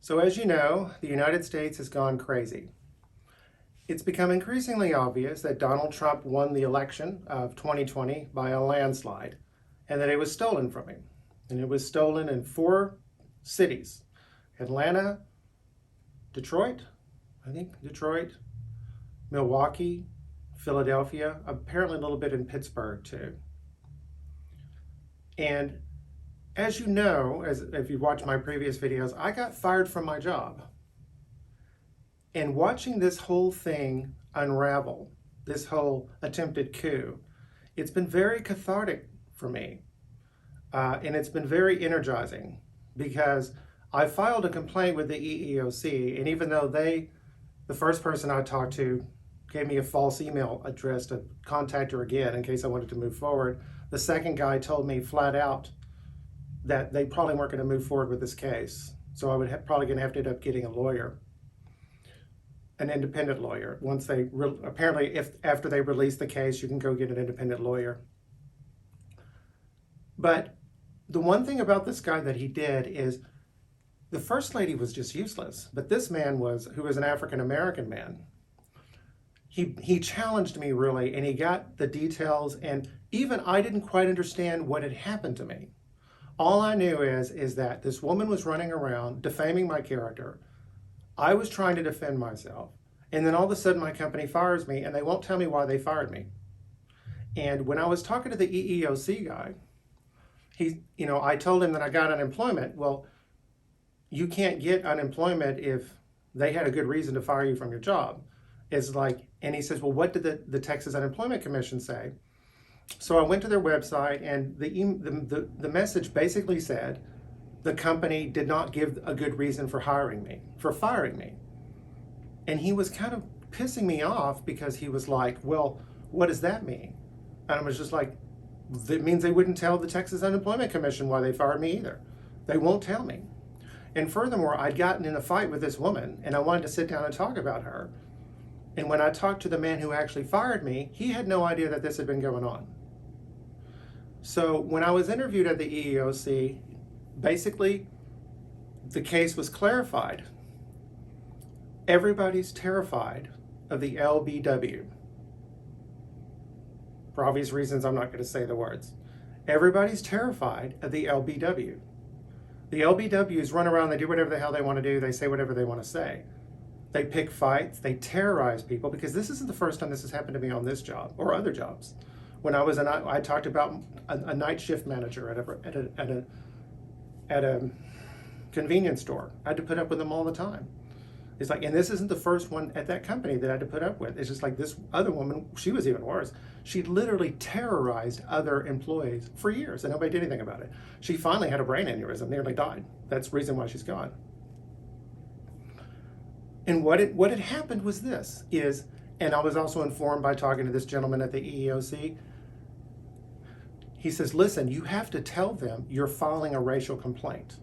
So as you know, the United States has gone crazy. It's become increasingly obvious that Donald Trump won the election of 2020 by a landslide and that it was stolen from him. And it was stolen in 4 cities: Atlanta, Detroit, Milwaukee, Philadelphia, apparently a little bit in Pittsburgh too. And as you know, as if you watched my previous videos, I got fired from my job. And watching this whole thing unravel, this whole attempted coup, it's been very cathartic for me. And it's been very energizing because I filed a complaint with the EEOC, and even though the first person I talked to gave me a false email address to contact her again in case I wanted to move forward, the second guy told me flat out that they probably weren't going to move forward with this case. So I would probably going to have to end up getting a lawyer, an independent lawyer. Once they apparently, if after they release the case, you can go get an independent lawyer. But the one thing about this guy that he did is the first lady was just useless. But this man who was an African-American man, he challenged me really, and he got the details, and even I didn't quite understand what had happened to me. All I knew is that this woman was running around defaming my character. I was trying to defend myself. And then all of a sudden my company fires me, and they won't tell me why they fired me. And when I was talking to the EEOC guy, I told him that I got unemployment. Well, you can't get unemployment if they had a good reason to fire you from your job. It's like, and he says, well, what did the Texas Unemployment Commission say? So I went to their website, and the message basically said the company did not give a good reason for firing me. And he was kind of pissing me off because he was like, well, what does that mean? And I was just like, that means they wouldn't tell the Texas Unemployment Commission why they fired me either. They won't tell me. And furthermore, I'd gotten in a fight with this woman, and I wanted to sit down and talk about her. And when I talked to the man who actually fired me, he had no idea that this had been going on. So when I was interviewed at the EEOC, basically the case was clarified. Everybody's terrified of the LBW. For obvious reasons, I'm not going to say the words. Everybody's terrified of the LBW. The LBWs run around, they do whatever the hell they want to do, they say whatever they want to say. They pick fights, they terrorize people, because this isn't the first time this has happened to me on this job or other jobs. When I talked about a night shift manager at a convenience store. I had to put up with them all the time. It's like, and this isn't the first one at that company that I had to put up with. It's just like this other woman, she was even worse. She literally terrorized other employees for years, and nobody did anything about it. She finally had a brain aneurysm, nearly died. That's the reason why she's gone. And what had happened was this, and I was also informed by talking to this gentleman at the EEOC, he says, listen, you have to tell them you're filing a racial complaint,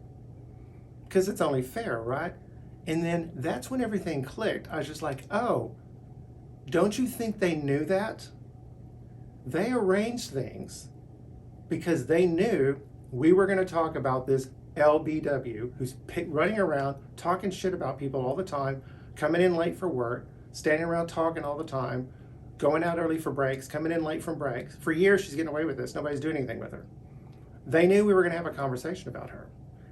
because it's only fair, right? And then that's when everything clicked. I was just like, oh, don't you think they knew that? They arranged things because they knew we were going to talk about this LBW who's running around talking shit about people all the time, coming in late for work, standing around talking all the time, going out early for breaks, coming in late from breaks. For years, she's getting away with this. Nobody's doing anything with her. They knew we were going to have a conversation about her,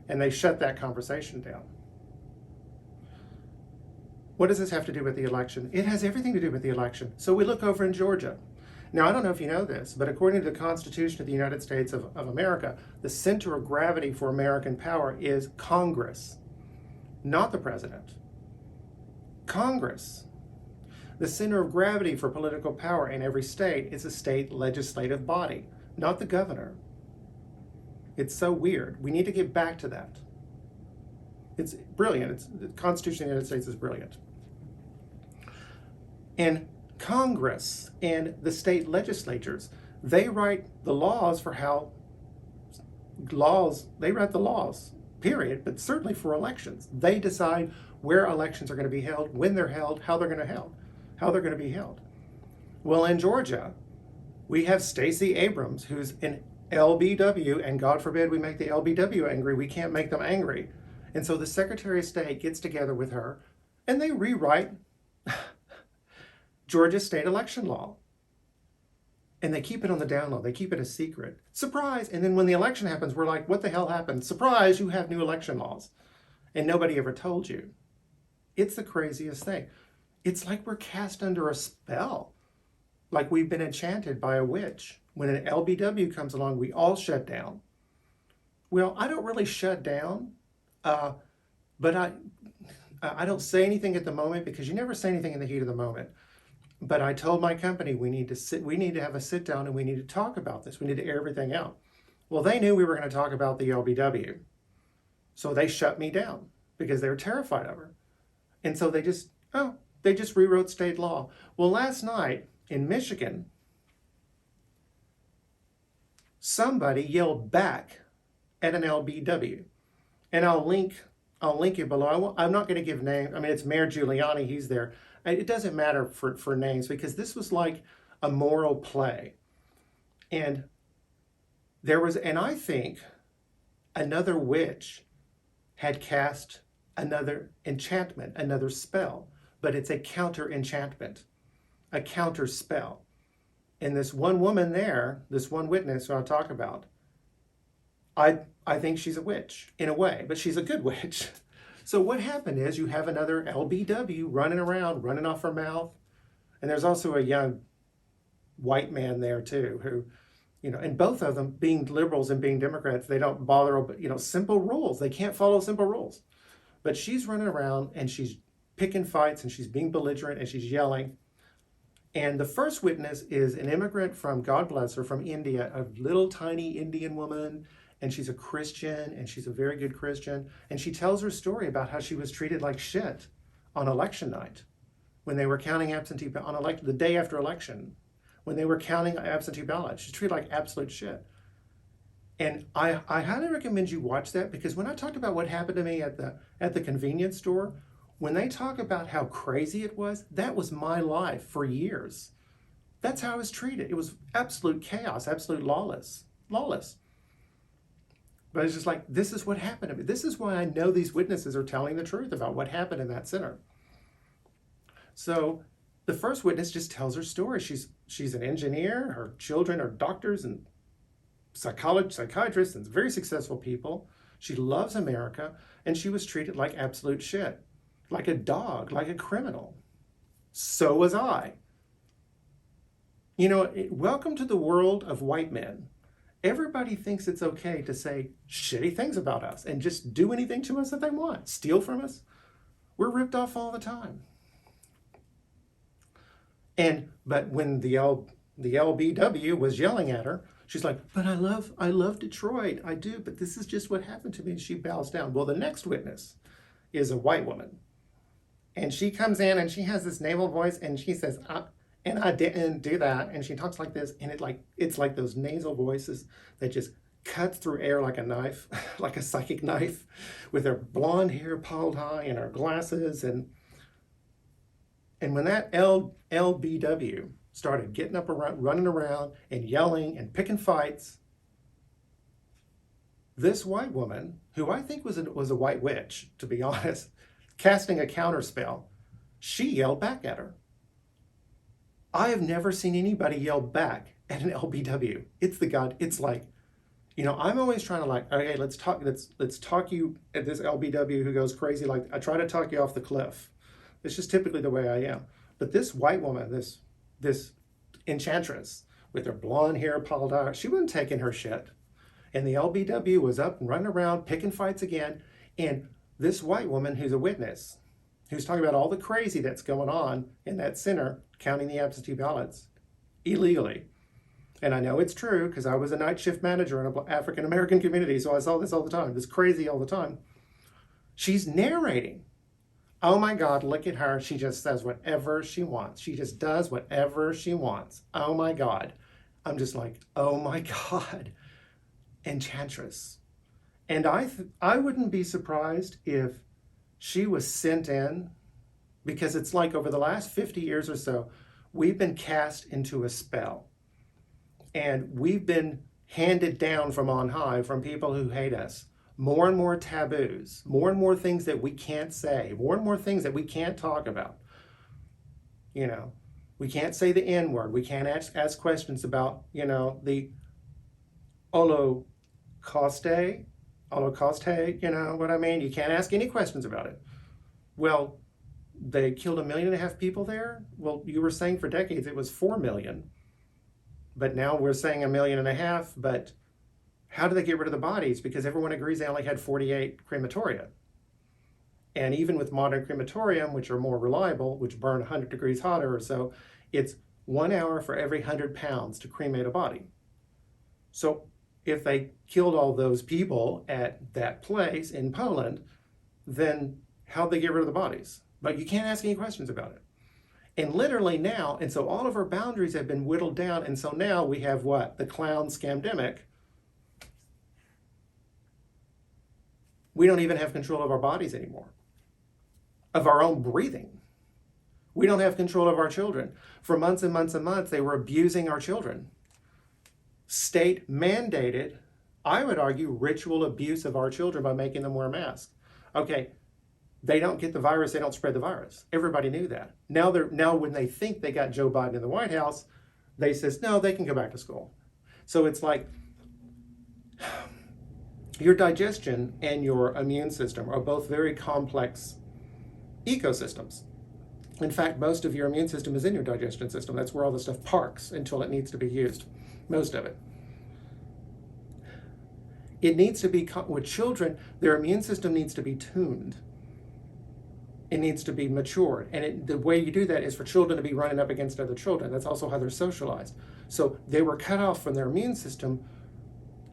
and they shut that conversation down. What does this have to do with the election? It has everything to do with the election. So we look over in Georgia. Now, I don't know if you know this, but according to the Constitution of the United States of America, the center of gravity for American power is Congress, not the president. Congress. The center of gravity for political power in every state is a state legislative body, not the governor. It's so weird. We need to get back to that. It's brilliant. The Constitution of the United States is brilliant. And Congress and the state legislatures, they write the laws for they write the laws, period, but certainly for elections. They decide where elections are going to be held, when they're held, how they're going to be held. Well, in Georgia, we have Stacey Abrams, who's an LBW, and God forbid we make the LBW angry. We can't make them angry. And so the Secretary of State gets together with her and they rewrite Georgia state election law. And they keep it on the down low. They keep it a secret. Surprise! And then when the election happens, we're like, what the hell happened? Surprise, you have new election laws. And nobody ever told you. It's the craziest thing. It's like we're cast under a spell. Like we've been enchanted by a witch. When an LBW comes along, we all shut down. Well, I don't really shut down, but I don't say anything at the moment because you never say anything in the heat of the moment. But I told my company we need to have a sit down and we need to talk about this. We need to air everything out. Well, they knew we were going to talk about the LBW. So they shut me down because they were terrified of her. And so they just rewrote state law. Well, last night in Michigan, somebody yelled back at an LBW. And I'll link it below. I'm not going to give names. I mean, it's Mayor Giuliani. He's there. It doesn't matter for names because this was like a moral play. And I think another witch had cast another enchantment, another spell, but it's a counter enchantment, a counter spell. And this one woman there, this one witness who I'll talk about, I think she's a witch in a way, but she's a good witch. So what happened is you have another LBW running around, running off her mouth. And there's also a young white man there too, who, and both of them being liberals and being Democrats, they don't bother, simple rules. They can't follow simple rules. But she's running around and she's picking fights and she's being belligerent and she's yelling. And the first witness is an immigrant from, God bless her, from India, a little tiny Indian woman. And she's a Christian, and she's a very good Christian. And she tells her story about how she was treated like shit on election night when they were counting absentee the day after election, when they were counting absentee ballots. She's treated like absolute shit. And I highly recommend you watch that because when I talked about what happened to me at the convenience store, when they talk about how crazy it was, that was my life for years. That's how I was treated. It was absolute chaos, absolute lawless. But it's just like, this is what happened to me. This is why I know these witnesses are telling the truth about what happened in that center. So the first witness just tells her story. She's an engineer. Her children are doctors and psychiatrists and very successful people. She loves America, and she was treated like absolute shit, like a dog, like a criminal. So was I. Welcome to the world of white men. Everybody thinks it's okay to say shitty things about us and just do anything to us that they want, steal from us. We're ripped off all the time. But when the LBW was yelling at her, she's like, but I love Detroit. I do, but this is just what happened to me. And she bows down. Well, the next witness is a white woman. And she comes in and she has this nasal voice and she says, and I didn't do that. And she talks like this, and it's like those nasal voices that just cuts through air like a knife, like a psychic knife, with her blonde hair pulled high and her glasses. And when that LBW started getting up around, running around and yelling and picking fights, this white woman, who I think was a white witch, to be honest, casting a counter spell, she yelled back at her. I have never seen anybody yell back at an LBW. It's like, I'm always trying to okay, let's talk you at this LBW who goes crazy. Like, I try to talk you off the cliff. It's just typically the way I am. But this white woman, this enchantress with her blonde hair pulled out, she wasn't taking her shit. And the LBW was up and running around, picking fights again. And this white woman who's a witness, who's talking about all the crazy that's going on in that center, counting the absentee ballots illegally. And I know it's true because I was a night shift manager in an African-American community, so I saw this all the time. This crazy all the time. She's narrating. Oh my God, look at her. She just says whatever she wants. She just does whatever she wants. Oh my God. I'm just like, oh my God. Enchantress. And I wouldn't be surprised if she was sent in, because it's like over the last 50 years or so, we've been cast into a spell. And we've been handed down from on high from people who hate us more and more taboos, more and more things that we can't say, more and more things that we can't talk about. You know, we can't say the N word. We can't ask questions about, the Holocauste, you know what I mean? You can't ask any questions about it. Well, they killed 1.5 million people there. Well, you were saying for decades it was 4 million, but now we're saying 1.5 million. But how do they get rid of the bodies? Because everyone agrees they only had 48 crematoria. And even with modern crematorium, which are more reliable, which burn 100 degrees hotter or so, it's 1 hour for every 100 pounds to cremate a body. So if they killed all those people at that place in Poland, then how'd they get rid of the bodies? But you can't ask any questions about it. And literally now, and so all of our boundaries have been whittled down, and so now we have what? The clown scamdemic. We don't even have control of our bodies anymore, of our own breathing. We don't have control of our children. For months and months and months, they were abusing our children. State mandated, I would argue, ritual abuse of our children by making them wear masks. Okay, they don't get the virus, they don't spread the virus. Everybody knew that. Now when they think they got Joe Biden in the White House, they says, no, they can go back to school. So it's like your digestion and your immune system are both very complex ecosystems. In fact, most of your immune system is in your digestion system. That's where all the stuff parks until it needs to be used. Most of it. It needs to be, with children, their immune system needs to be tuned. It needs to be matured. And the way you do that is for children to be running up against other children. That's also how they're socialized. So they were cut off from their immune system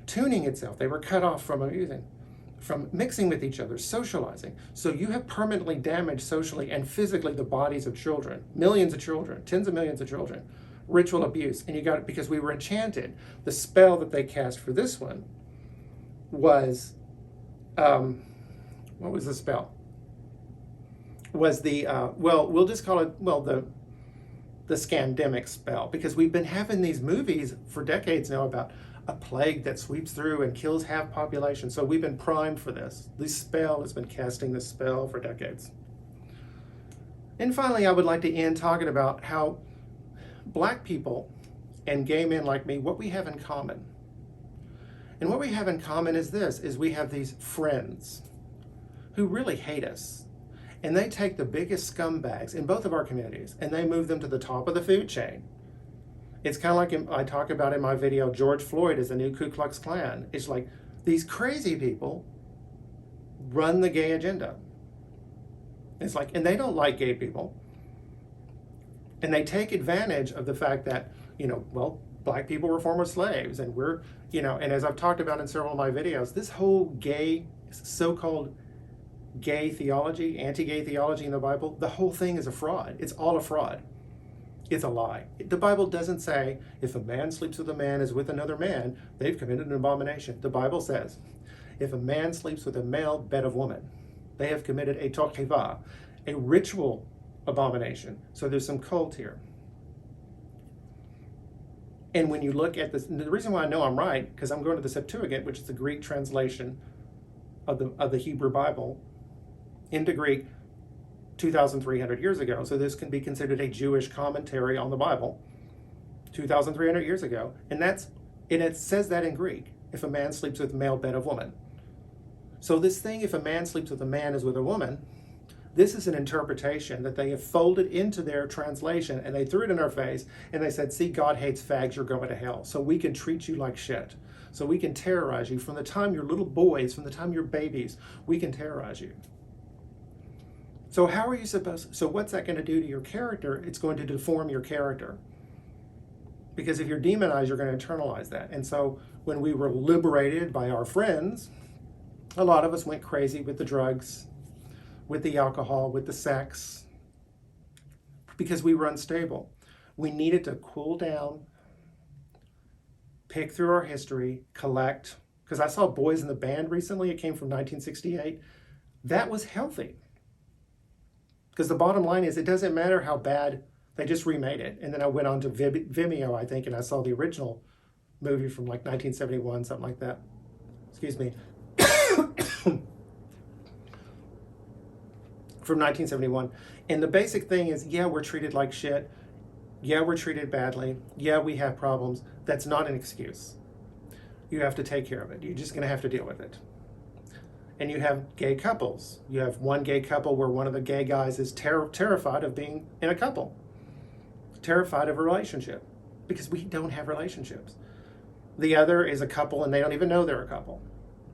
tuning itself. They were cut off from mixing with each other, socializing. So you have permanently damaged socially and physically the bodies of children, millions of children, tens of millions of children, ritual abuse. And you got it because we were enchanted. The spell that they cast for this one was, what was the spell? Was the, we'll just call it, the scandemic spell, because we've been having these movies for decades now about a plague that sweeps through and kills half population. So we've been primed for this. This spell has been casting this spell for decades. And finally, I would like to end talking about how Black people and gay men like me, what we have in common. And what we have in common is this, is we have these friends who really hate us. And they take the biggest scumbags in both of our communities and they move them to the top of the food chain. It's kind of like I talk about in my video, George Floyd is the new Ku Klux Klan. It's like these crazy people run the gay agenda. It's like, and they don't like gay people. And they take advantage of the fact that, Black people were former slaves and we're, and as I've talked about in several of my videos, this whole gay, so-called gay theology, anti-gay theology in the Bible, the whole thing is a fraud. It's all a fraud. It's a lie. The Bible doesn't say if a man sleeps with a man as with another man, they've committed an abomination. The Bible says if a man sleeps with a male bed of woman, they have committed a tocheva, a ritual abomination. So there's some cult here. And when you look at this, the reason why I know I'm right, because I'm going to the Septuagint, which is the Greek translation of the Hebrew Bible into Greek 2,300 years ago. So this can be considered a Jewish commentary on the Bible 2,300 years ago. And it says that in Greek, if a man sleeps with a male bed of woman. So this thing, if a man sleeps with a man as with a woman, this is an interpretation that they have folded into their translation and they threw it in our face and they said, see, God hates fags, you're going to hell. So we can treat you like shit. So we can terrorize you from the time you're little boys, from the time you're babies, we can terrorize you. So how are you so what's that going to do to your character? It's going to deform your character. Because if you're demonized, you're going to internalize that. And so when we were liberated by our friends, a lot of us went crazy with the drugs, with the alcohol, with the sex, because we were unstable. We needed to cool down, pick through our history, collect. Because I saw Boys in the Band recently. It came from 1968. That was healthy. Because the bottom line is, it doesn't matter how bad, they just remade it. And then I went on to Vimeo, I think, and I saw the original movie from like 1971, something like that. Excuse me. from 1971. And the basic thing is, yeah, we're treated like shit. Yeah, we're treated badly. Yeah, we have problems. That's not an excuse. You have to take care of it. You're just going to have to deal with it. And you have gay couples. You have one gay couple where one of the gay guys is terrified of being in a couple, terrified of a relationship, because we don't have relationships. The other is a couple and they don't even know they're a couple,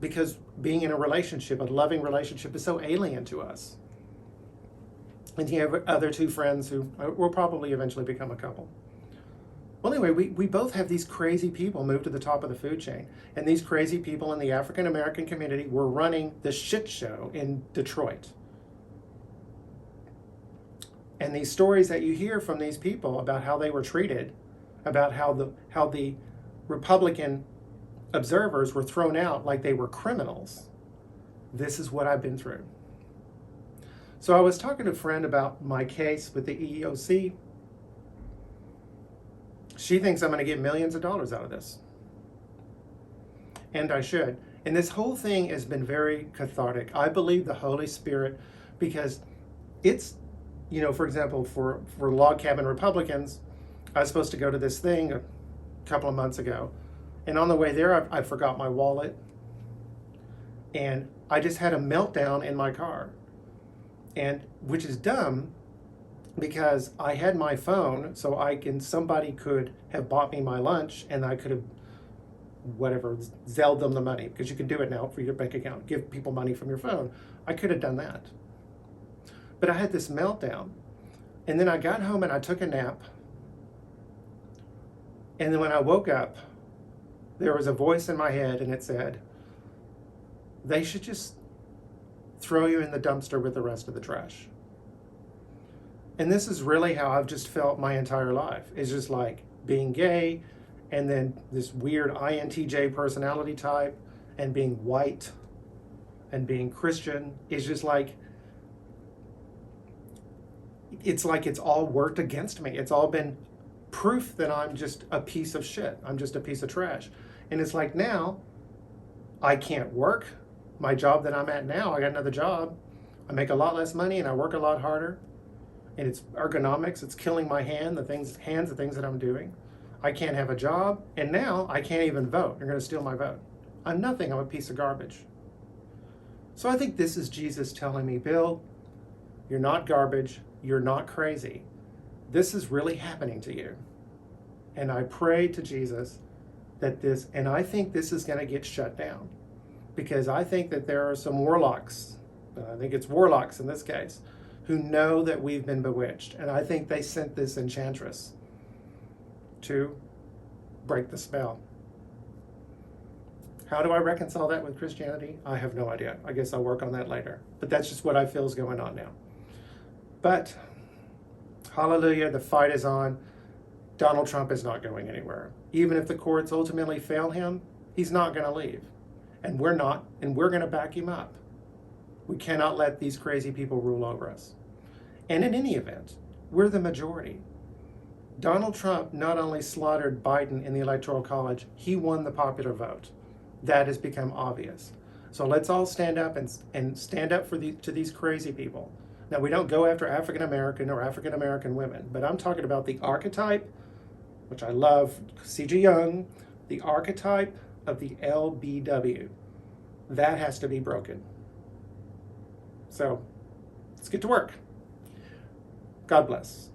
because being in a relationship, a loving relationship, is so alien to us. And you have other two friends who will probably eventually become a couple. Well, anyway, we both have these crazy people move to the top of the food chain. And these crazy people in the African American community were running the shit show in Detroit. And these stories that you hear from these people about how they were treated, about how the Republican observers were thrown out like they were criminals. This is what I've been through. So I was talking to a friend about my case with the EEOC. She thinks I'm going to get millions of dollars out of this. And I should. And this whole thing has been very cathartic. I believe the Holy Spirit, because it's, for example, for log cabin Republicans, I was supposed to go to this thing a couple of months ago. And on the way there, I forgot my wallet. And I just had a meltdown in my car. And which is dumb, because I had my phone, so somebody could have bought me my lunch, and I could have, Zelled them the money, because you can do it now for your bank account, give people money from your phone. I could have done that. But I had this meltdown. And then I got home and I took a nap. And then when I woke up, there was a voice in my head and it said, they should just throw you in the dumpster with the rest of the trash. And this is really how I've just felt my entire life. It's just like being gay, and then this weird INTJ personality type, and being white, and being Christian is just like, it's all worked against me. It's all been proof that I'm just a piece of shit. I'm just a piece of trash. And it's like, now I can't work. My job that I'm at now, I got another job. I make a lot less money and I work a lot harder. And it's ergonomics. It's killing my the things that I'm doing. I can't have a job. And now I can't even vote. You're going to steal my vote. I'm nothing. I'm a piece of garbage. So I think this is Jesus telling me, Bill, you're not garbage. You're not crazy. This is really happening to you. And I pray to Jesus that and I think this is going to get shut down. Because I think that there are some warlocks, I think it's warlocks in this case, who know that we've been bewitched. And I think they sent this enchantress to break the spell. How do I reconcile that with Christianity? I have no idea. I guess I'll work on that later. But that's just what I feel is going on now. But, hallelujah, the fight is on. Donald Trump is not going anywhere. Even if the courts ultimately fail him, he's not going to leave. And we're not, and we're going to back him up. We cannot let these crazy people rule over us. And in any event, we're the majority. Donald Trump not only slaughtered Biden in the Electoral College, he won the popular vote. That has become obvious. So let's all stand up and stand up to these crazy people. Now, we don't go after African American or African American women, but I'm talking about the archetype, which I love, C.G. Jung, the archetype of the LBW. That has to be broken. So let's get to work. God bless.